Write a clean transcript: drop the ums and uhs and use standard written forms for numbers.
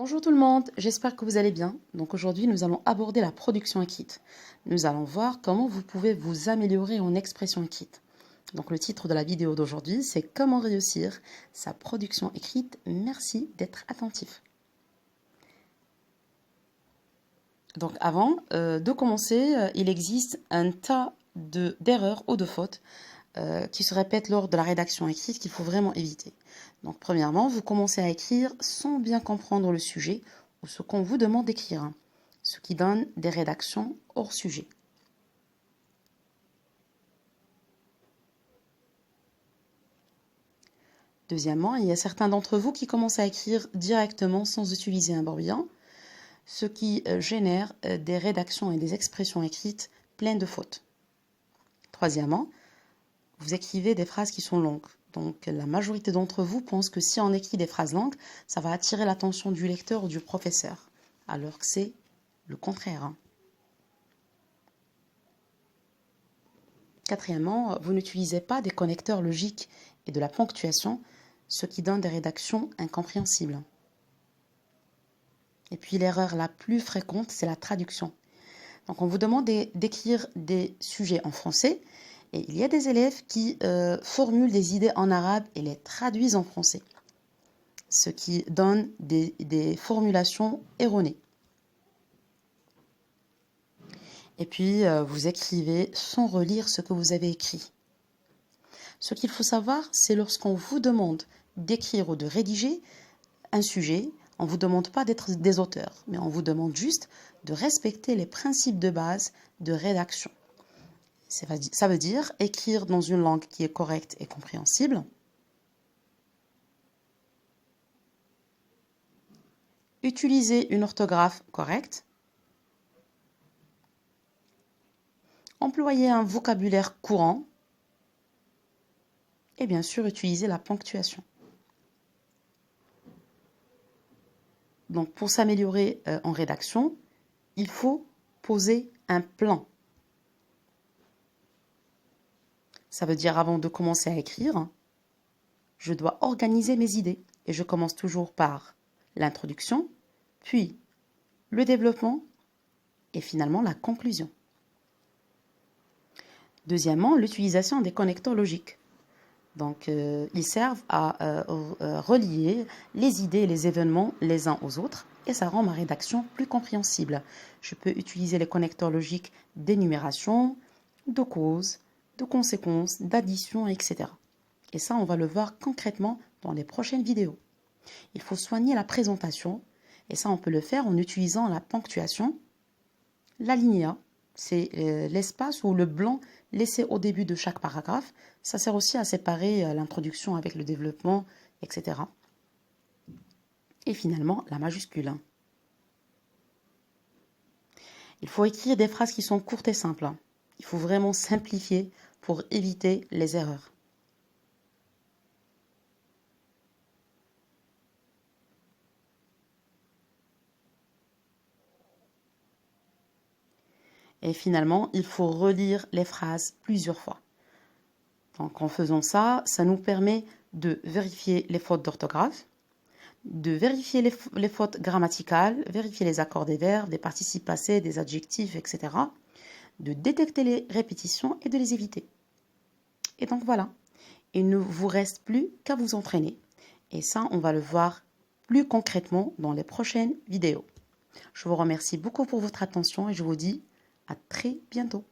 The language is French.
Bonjour tout le monde, j'espère que vous allez bien. Donc aujourd'hui, nous allons aborder la production écrite. Nous allons voir comment vous pouvez vous améliorer en expression écrite. Donc le titre de la vidéo d'aujourd'hui, c'est comment réussir sa production écrite. Merci d'être attentif. Donc avant de commencer, il existe un tas d'erreurs ou de fautes qui se répètent lors de la rédaction écrite qu'il faut vraiment éviter. Donc premièrement, vous commencez à écrire sans bien comprendre le sujet ou ce qu'on vous demande d'écrire, ce qui donne des rédactions hors sujet. Deuxièmement, il y a certains d'entre vous qui commencent à écrire directement sans utiliser un brouillon, ce qui génère des rédactions et des expressions écrites pleines de fautes. Troisièmement, vous écrivez des phrases qui sont longues. Donc la majorité d'entre vous pense que si on écrit des phrases longues, ça va attirer l'attention du lecteur ou du professeur, alors que c'est le contraire. Quatrièmement, vous n'utilisez pas des connecteurs logiques et de la ponctuation, ce qui donne des rédactions incompréhensibles. Et puis l'erreur la plus fréquente, c'est la traduction. Donc on vous demande d'écrire des sujets en français, et il y a des élèves qui formulent des idées en arabe et les traduisent en français, ce qui donne des formulations erronées. Et puis, vous écrivez sans relire ce que vous avez écrit. Ce qu'il faut savoir, c'est lorsqu'on vous demande d'écrire ou de rédiger un sujet, on ne vous demande pas d'être des auteurs, mais on vous demande juste de respecter les principes de base de rédaction. Ça veut dire écrire dans une langue qui est correcte et compréhensible, utiliser une orthographe correcte, employer un vocabulaire courant et bien sûr utiliser la ponctuation. Donc pour s'améliorer en rédaction, il faut poser un plan. Ça veut dire avant de commencer à écrire, je dois organiser mes idées et je commence toujours par l'introduction, puis le développement et finalement la conclusion. Deuxièmement, l'utilisation des connecteurs logiques. Donc, ils servent à relier les idées et les événements les uns aux autres et ça rend ma rédaction plus compréhensible. Je peux utiliser les connecteurs logiques d'énumération, de cause, de conséquences, d'addition, etc. Et ça, on va le voir concrètement dans les prochaines vidéos. Il faut soigner la présentation et ça, on peut le faire en utilisant la ponctuation, l'alinéa, c'est l'espace ou le blanc laissé au début de chaque paragraphe. Ça sert aussi à séparer l'introduction avec le développement, etc. Et finalement, la majuscule. Il faut écrire des phrases qui sont courtes et simples. Il faut vraiment simplifier pour éviter les erreurs. Et finalement, il faut relire les phrases plusieurs fois. Donc en faisant ça, ça nous permet de vérifier les fautes d'orthographe, de vérifier les fautes grammaticales, vérifier les accords des verbes, des participes passés, des adjectifs, etc. De détecter les répétitions et de les éviter. Et donc voilà, il ne vous reste plus qu'à vous entraîner. Et ça, on va le voir plus concrètement dans les prochaines vidéos. Je vous remercie beaucoup pour votre attention et je vous dis à très bientôt.